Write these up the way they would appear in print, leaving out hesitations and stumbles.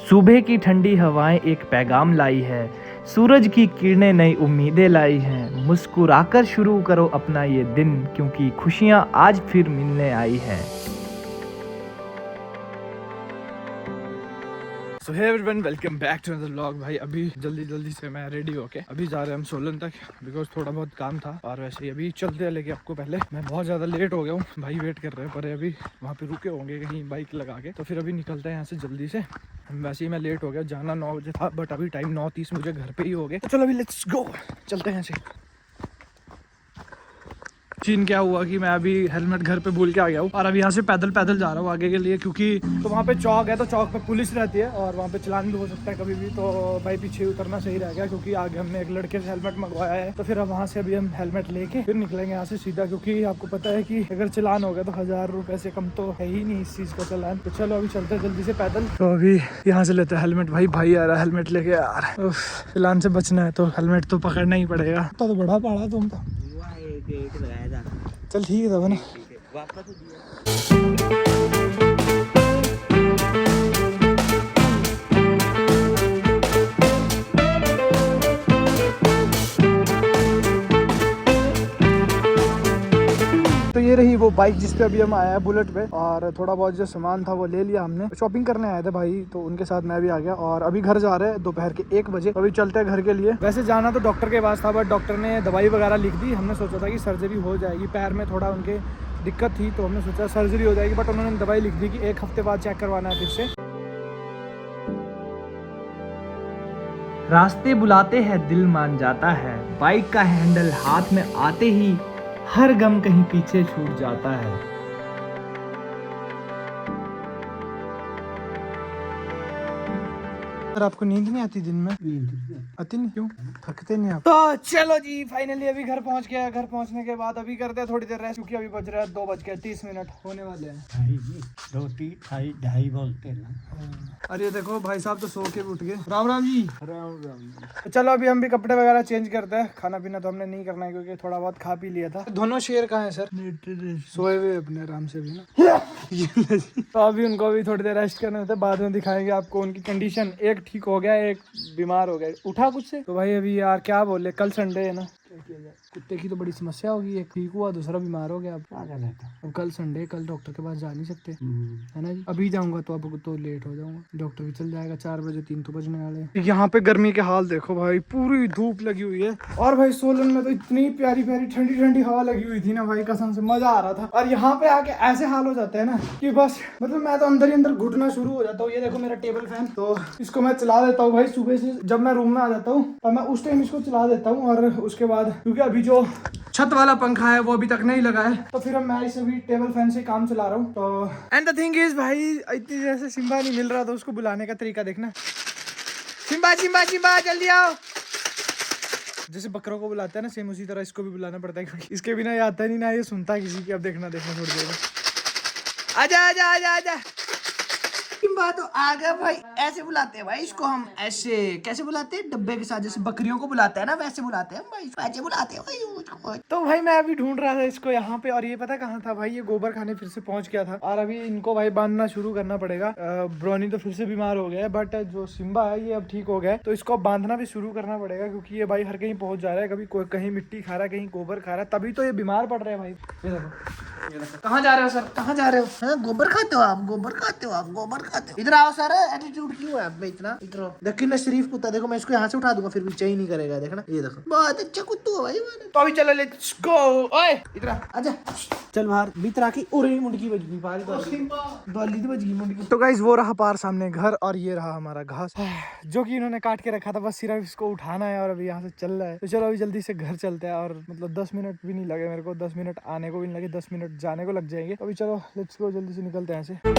सुबह की ठंडी हवाएं एक पैगाम लाई है, सूरज की किरणें नई उम्मीदें लाई हैं। मुस्कुराकर शुरू करो अपना ये दिन, क्योंकि खुशियां आज फिर मिलने आई हैं। So hey everyone, welcome back to another vlog. भाई अभी जल्दी से मैं रेडी होके अभी जा रहे हैं हम सोलन तक, बिकॉज थोड़ा बहुत काम था और वैसे ही अभी चलते हैं। लेके आपको पहले मैं बहुत ज़्यादा लेट हो गया हूँ, भाई वेट कर रहे हैं पर अभी वहाँ पे रुके होंगे कहीं बाइक लगा के, तो फिर अभी निकलते हैं यहाँ से जल्दी से। वैसे ही मैं लेट हो गया, जाना 9 बजे था बट अभी टाइम 9:30 मुझे घर पे ही हो गए। तो चलो अभी लेट्स गो, चलते हैं यहाँ से। सीन क्या हुआ कि मैं अभी हेलमेट घर पे भूल के आ गया हूँ और अभी यहाँ से पैदल जा रहा हूँ आगे के लिए, क्योंकि तो वहाँ पे चौक है, तो चौक पे पुलिस रहती है और वहाँ पे चलान भी हो सकता है कभी भी। तो भाई पीछे उतरना सही रहेगा, क्योंकि आगे हमने एक लड़के से हेलमेट मंगवाया है। तो फिर अब वहाँ से अभी हम हेलमेट लेके फिर निकलेंगे यहाँ से सीधा, क्योंकि आपको पता है कि अगर चलान हो गया तो 1000 रुपये से कम तो है ही नहीं इस चीज़ का चलान। तो चलो अभी चलते हैं जल्दी से पैदल। तो अभी यहाँ से लेते हैं हेलमेट। भाई आ रहा है हेलमेट लेके यार, चलान से बचना है तो हेलमेट तो पकड़ना ही पड़ेगा। तो बड़ा पड़ा तुम तो चल ठीक है तब ना। तो ये रही वो बाइक जिस पे अभी हम आए हैं, बुलेट पे। और थोड़ा बहुत जो सामान था वो ले लिया हमने। शॉपिंग करने आए थे भाई, तो उनके साथ मैं भी आ गया और अभी घर जा रहे हैं दोपहर के 1 बजे। अभी चलते हैं घर के लिए। वैसे जाना तो डॉक्टर के पास था बट डॉक्टर ने दवाई वगैरह लिख दी। हमने सोचा था कि सर्जरी हो जाएगी, पैर में थोड़ा उनके दिक्कत थी तो हमने सोचा सर्जरी हो जाएगी, बट उन्होंने दवाई लिख दी कि 1 हफ्ते बाद चेक करवाना है फिर से। रास्ते बुलाते हैं दिल मान जाता है, बाइक का हैंडल हाथ में आते ही हर गम कहीं पीछे छूट जाता है। सर आपको नींद नहीं आती दिन में? आती नहीं, क्यों? थकते नहीं आप? तो चलो जी फाइनली अभी घर पहुंच गया। घर पहुंचने के बाद अभी करते हैं थोड़ी देर रेस्ट, क्योंकि अभी बज रहा है 2:30 होने वाले हैं। 2:30 बोलते ना। अरे देखो भाई साहब तो सो के उठ गए। राम राम जी। तो चलो अभी हम भी कपड़े वगैरह चेंज करते हैं। खाना पीना तो हमने नहीं करना है क्योंकि थोड़ा बहुत खा पी लिया था। दोनों शेर कहाँ है सर? सोए हुए अपने आराम से भी ना। तो अभी उनको भी थोड़ी देर रेस्ट करने होते, बाद में दिखाएंगे आपको उनकी कंडीशन। एक ठीक हो गया, एक बीमार हो गया, उठा कुछ से। तो भाई अभी यार क्या बोले, कल संडे है ना, कुत्ते की तो बड़ी समस्या होगी। एक ठीक हुआ, दूसरा बीमार हो गया। अब कल संडे, कल डॉक्टर के पास जा नहीं सकते है ना जी। अभी जाऊंगा तो अब तो लेट हो जाऊंगा, डॉक्टर भी चल जाएगा 4 बजे, 3 तो बजने वाले। यहाँ पे गर्मी के हाल देखो भाई, पूरी धूप लगी हुई है। और भाई सोलन में तो इतनी प्यारी ठंडी हवा लगी हुई थी ना भाई, कसम से मजा आ रहा था। और यहाँ पे आके ऐसे हाल हो जाते हैं ना कि बस मतलब मैं तो अंदर ही अंदर घुटना शुरू हो जाता हूँ। ये देखो मेरा टेबल फैन, तो इसको मैं चला देता हूँ भाई सुबह से। जब मैं रूम में आ जाता हूँ और मैं उस टाइम इसको चला देता हूँ, और उसके बाद क्योंकि अभी जो छत वाला पंखा है वो अभी तक नहीं लगा है, तो फिर मैं इसे भी टेबल फैन से काम चला रहा हूँ। तो एंड द थिंग इज भाई, इतनी देर से सिम्बा नहीं मिल रहा, तो उसको बुलाने का तरीका देखना। सिम्बा जल्दी आओ। जैसे बकरों को बुलाते हैं ना, सेम उसी तरह इसको भी बुलाना पड़ता है, क्योंकि इसके बिना ये आता नहीं ना, ये सुनता है किसी की। अब देखना थोड़ी देर में। आजा। सिम्बा तो आ गया भाई। ऐसे बुलाते हैं भाई इसको हम, ऐसे कैसे बुलाते हैं? डब्बे के साथ, जैसे बकरियों को बुलाते हैं ना वैसे बुलाते हैं भाई, ऐसे बुलाते हैं भाई। तो भाई मैं अभी ढूंढ रहा था इसको यहाँ पे, और ये पता कहाँ था भाई, ये गोबर खाने फिर से पहुंच गया था। और अभी इनको भाई बांधना शुरू करना पड़ेगा। ब्रोनी तो फिर से बीमार हो गया है, बट जो सिम्बा है ये अब ठीक हो गया है, तो इसको बांधना भी शुरू करना पड़ेगा, क्योंकि ये भाई हर कहीं पहुंच जा रहा है। कभी कहीं मिट्टी खा रहा है, कहीं गोबर खा रहा है, तभी तो ये बीमार पड़ रहा है भाई। ये देखो। कहाँ जा रहे हो सर? कहाँ जा रहे हो? गोबर खाते हो आप? गोबर खाते हो? इधर आओ सर। एटीट्यूड क्यों है आप में इतना? इधर देखिए शरीफ कुत्ता, देखो मैं इसको यहाँ से उठा दूंगा फिर भी चाहिए नहीं करेगा, देखना। ये देखो बहुत अच्छा कुत्ता है भाई। तो अभी चलो लेट्स गो। ओए इधर आजा, चल बाहर। भीतर आके ओरे मुंडकी बज गई, बाहर दवाली तो बज गई मुंडकी। तो गाइस वो रहा पार सामने घर, और ये रहा हमारा घास जो कि इन्होंने काट के रखा था, बस सिर्फ इसको उठाना है और अभी यहाँ से चल रहा है। तो चलो अभी जल्दी से घर चलते हैं, और मतलब 10 मिनट भी नहीं लगे मेरे को, 10 मिनट आने को भी नहीं लगे, 10 मिनट जाने को लग जाएंगे। अभी चलो लेट्स गो, जल्दी से निकलते हैं यहाँ से।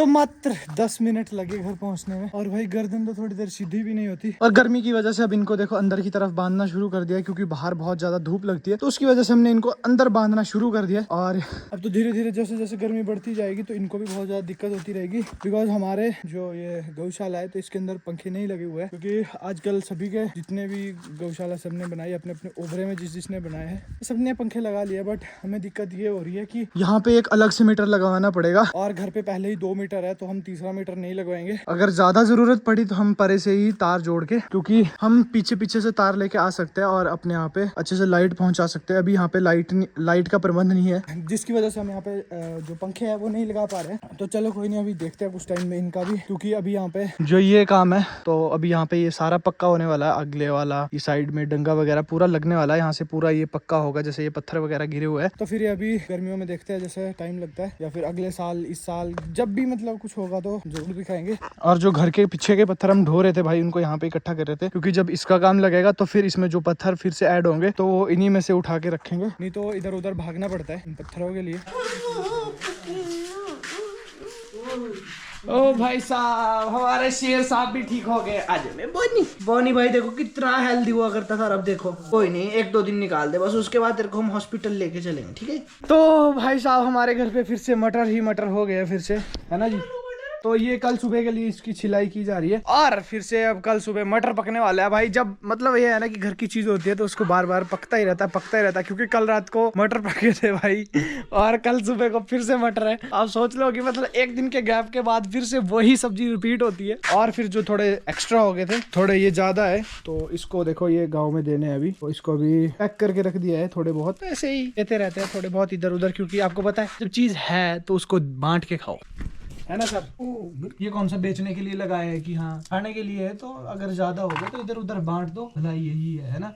तो मात्र 10 मिनट लगे घर पहुंचने में। और भाई गर्दन तो थोड़ी देर सीधी भी नहीं होती, और गर्मी की वजह से अब इनको देखो अंदर की तरफ बांधना शुरू कर दिया है, क्योंकि बाहर बहुत ज्यादा धूप लगती है, तो उसकी वजह से हमने इनको अंदर बांधना शुरू कर दिया। और अब तो धीरे धीरे जैसे जैसे गर्मी बढ़ती जाएगी तो इनको भी बहुत ज्यादा दिक्कत होती रहेगी, बिकॉज हमारे जो ये गौशाला है तो इसके अंदर पंखे नहीं लगे हुए हैं, क्योंकि आजकल सभी के जितने भी गौशाला सबने बनाई अपने अपने ओबरे में जिसने बनाए हैं सबने पंखे लगा लिए। बट हमें दिक्कत ये हो रही है कि यहाँ पे एक अलग से मीटर लगवाना पड़ेगा, और घर पे पहले ही 2 मीटर है तो हम तीसरा मीटर नहीं लगवाएंगे। अगर ज्यादा जरूरत पड़ी तो हम परे से ही तार जोड़ के, क्योंकि हम पीछे पीछे से तार लेके आ सकते हैं और अपने यहाँ पे अच्छे से लाइट पहुंचा सकते हैं। अभी यहाँ पे लाइट का प्रबंध नहीं है, जिसकी वजह से हम यहाँ पे जो पंखे है वो नहीं लगा पा रहे हैं। तो चलो कोई नहीं, अभी देखते हैं कुछ टाइम में इनका भी, क्योंकि अभी यहाँ पे जो ये काम है तो अभी यहाँ पे ये सारा पक्का होने वाला है। अगले वाला ये साइड में डंगा वगैरह पूरा लगने वाला है, यहाँ से पूरा ये पक्का होगा, जैसे ये पत्थर वगैरह गिरे हुए हैं। तो फिर अभी गर्मियों में देखते हैं जैसे टाइम लगता है, या फिर अगले साल, इस साल जब भी मतलब कुछ होगा तो जरूर दिखाएंगे। और जो घर के पीछे के पत्थर हम ढो रहे थे भाई, उनको यहाँ पे इकट्ठा कर रहे थे, क्योंकि जब इसका काम लगेगा तो फिर इसमें जो पत्थर फिर से ऐड होंगे तो वो इन्हीं में से उठा के रखेंगे, नहीं तो इधर उधर भागना पड़ता है इन पत्थरों के लिए। ओ भाई साहब, हमारे शेर साहब भी ठीक हो गए। आज में बोनी भाई देखो कितना हेल्दी हुआ करता था, अब देखो कोई नहीं, 1-2 दिन निकाल दे बस, उसके बाद तेरे को हम हॉस्पिटल लेके चलेंगे, ठीक है। तो भाई साहब हमारे घर पे फिर से मटर ही मटर हो गया फिर से, है ना जी। तो ये कल सुबह के लिए इसकी छिलाई की जा रही है, और फिर से अब कल सुबह मटर पकने वाला है भाई। जब मतलब ये है ना कि घर की चीज होती है तो उसको बार बार पकता ही रहता है, क्योंकि कल रात को मटर पके थे भाई, और कल सुबह को फिर से मटर है। आप सोच लो कि मतलब एक दिन के गैप के बाद फिर से वही सब्जी रिपीट होती है। और फिर जो थोड़े एक्स्ट्रा हो गए थे, थोड़े ये ज्यादा है, तो इसको देखो ये गाँव में देने हैं अभी, तो इसको अभी पैक करके रख दिया है। थोड़े बहुत ऐसे ही देते रहते हैं, थोड़े बहुत इधर उधर, क्योंकि आपको पता है जब चीज है तो उसको बांट के खाओ, है ना सर। ये कौन सा बेचने के लिए लगाया है कि हाँ खाने के लिए है, तो अगर ज्यादा हो गया तो इधर उधर बांट दो, भलाई यही है ना।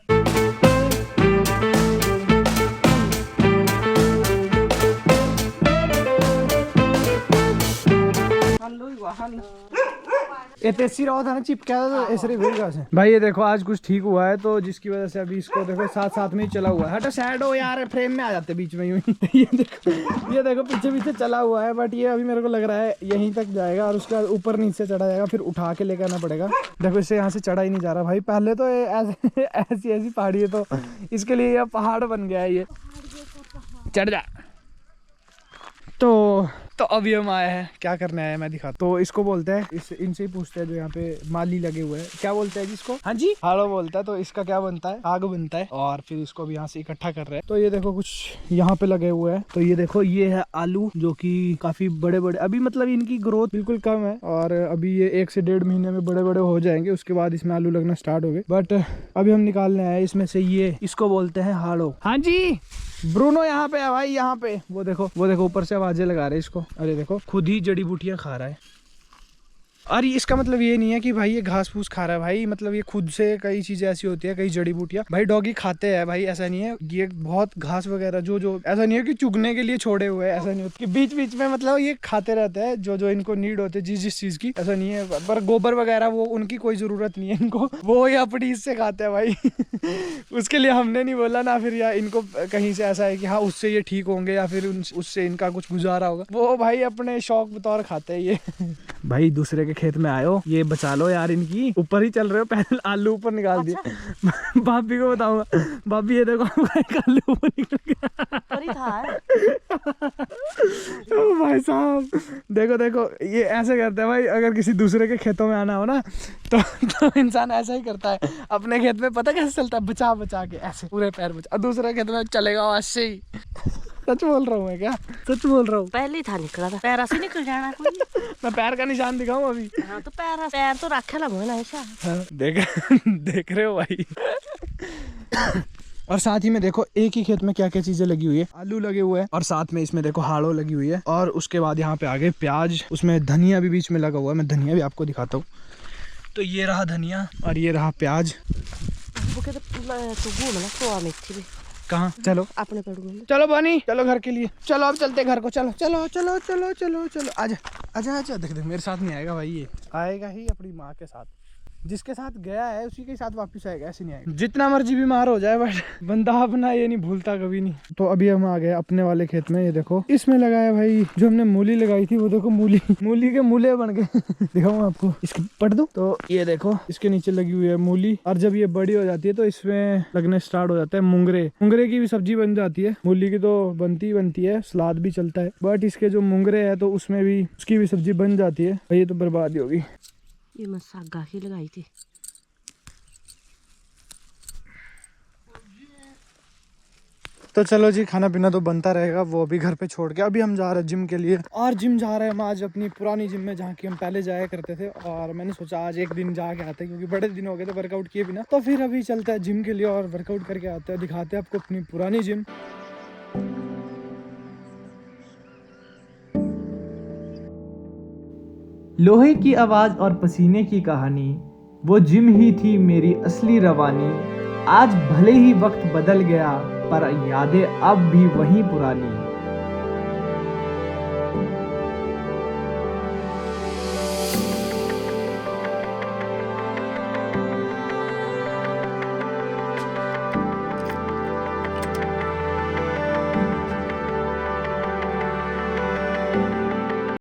रहा था ना चिपका था, तो ऐसे ही भाई ये देखो आज कुछ ठीक हुआ है, तो जिसकी वजह से अभी इसको देखो साथ साथ में ही चला हुआ है। हटो साइड हो यार, फ्रेम में आ जाते बीच में यूं ही। ये देखो पीछे पीछे चला हुआ है, बट ये अभी मेरे को लग रहा है यहीं तक जाएगा, और उसके बाद ऊपर नीचे चढ़ा जाएगा, फिर उठा के लेकर आना पड़ेगा। देखो इससे यहाँ से चढ़ा ही नहीं जा रहा भाई, पहले तो ऐसी पहाड़ी है, तो इसके लिए यह पहाड़ बन गया है, ये चढ़ जा। तो अभी हम आए हैं, क्या करने आए हैं मैं दिखा। तो इसको बोलते हैं, इनसे ही पूछते हैं जो यहाँ पे माली लगे हुए हैं, क्या बोलते हैं जिसको, हाँ जी हाड़ो बोलता है। तो इसका क्या बनता है, आग बनता है, और फिर इसको भी यहाँ से इकट्ठा कर रहे हैं। तो ये देखो कुछ यहाँ पे लगे हुए हैं, तो ये देखो ये है आलू, जो कि काफी बड़े बड़े, अभी मतलब इनकी ग्रोथ बिल्कुल कम है, और अभी ये 1 से 1.5 महीने में बड़े बड़े हो जाएंगे, उसके बाद इसमें आलू लगना स्टार्ट हो गए। बट अभी हम निकालने आए इसमें से, ये इसको बोलते हैं हाड़ो। हाँ जी ब्रूनो यहाँ पे है भाई, यहाँ पे वो देखो ऊपर से आवाजें लगा रहे इसको। अरे देखो खुद ही जड़ी बूटियां खा रहा है। और इसका मतलब ये नहीं है कि भाई ये घास फूस खा रहा है भाई, मतलब ये खुद से कई चीजें ऐसी होती है, कई जड़ी बूटियां भाई डॉगी खाते हैं भाई, ऐसा नहीं है। ये बहुत घास वगैरह जो ऐसा नहीं है कि चुगने के लिए छोड़े हुए हैं, ऐसा नहीं होता कि बीच बीच में मतलब ये खाते रहते हैं जो इनको नीड होते हैं जिस चीज की, ऐसा नहीं है। पर गोबर वगैरह वो उनकी कोई जरूरत नहीं है इनको, वो ही अपनी इससे खाते हैं भाई। उसके लिए हमने नहीं बोला ना, फिर या इनको कहीं से ऐसा है कि हाँ उससे ये ठीक होंगे, या फिर उससे इनका कुछ गुजारा होगा, वो भाई अपने शौक बतौर खाते हैं ये। भाई दूसरे के खेत में आयो, ये बचा लो यार, इनकी ऊपर ही चल रहे हो, पहले आलू ऊपर निकाल दिए। अच्छा। भाभी को बताऊंगा, भाभी ये देखो आलू ऊपर निकल गया। ओ भाई साहब देखो ये ऐसे करते हैं भाई, अगर किसी दूसरे के खेतों में आना हो ना तो इंसान ऐसा ही करता है। अपने खेत में पता कैसे चलता है, बचा के ऐसे पूरे पैर बचा, और दूसरे खेत में चलेगा ऐसे ही। सच बोल रहा हूँ मैं, क्या सच बोल रहा हूँ। पहले ही था निकला था, पैर से निकल जाना कोई। मैं पैर का निशान दिखाऊं अभी। हाँ तो पैर तो रखे लगा ना ऐसा। हाँ, देख रहे हो भाई। और साथ ही में देखो एक ही खेत में क्या क्या चीजें लगी हुई है, आलू लगे हुए हैं, और साथ में इसमें देखो हाड़ो लगी हुई है, और उसके बाद यहाँ पे आगे प्याज, उसमें धनिया भी बीच में लगा हुआ है। मैं धनिया भी आपको दिखाता हूँ। तो ये रहा धनिया और ये रहा प्याज। कहाँ चलो अपने चलो बनी, चलो घर के लिए, चलो अब चलते घर को, चलो चलो चलो चलो चलो चलो, आजा आजा आजा। देख मेरे साथ नहीं आएगा भाई, ये आएगा ही अपनी माँ के साथ। जिसके साथ गया है उसी के साथ वापस आएगा, ऐसे नहीं आएगा। जितना मर्जी बीमार हो जाए बट बंदा अपना ये नहीं भूलता कभी नहीं। तो अभी हम आ गए अपने वाले खेत में। ये देखो इसमें लगाया भाई, जो हमने मूली लगाई थी वो देखो मूली के मूले बन गए दिखाऊं आपको, इसको पढ़ दो तो ये देखो इसके नीचे लगी हुई है मूली। और जब ये बड़ी हो जाती है तो इसमें लगने स्टार्ट हो जाता है मुंगरे की भी सब्जी बन जाती है। मूली की तो बनती है, सलाद भी चलता है, बट इसके जो मुंगरे है तो उसमें भी उसकी भी सब्जी बन जाती है। भाई ये तो बर्बादी होगी। ये मैं सागा ही लगाई थी। तो चलो जी, खाना पीना तो बनता रहेगा, वो अभी घर पे छोड़ के अभी हम जा रहे हैं जिम के लिए। और जिम जा रहे हैं हम आज अपनी पुरानी जिम में, जहाँ की हम पहले जाया करते थे। और मैंने सोचा आज एक दिन जाके आते हैं, क्योंकि बड़े दिन हो गए थे वर्कआउट किए बिना। तो फिर अभी चलते हैं जिम के लिए और वर्कआउट करके आते हैं, दिखाते हैं आपको अपनी पुरानी जिम। लोहे की आवाज और पसीने की कहानी, वो जिम ही थी मेरी असली रवानी। आज भले ही वक्त बदल गया पर यादें अब भी वही पुरानी।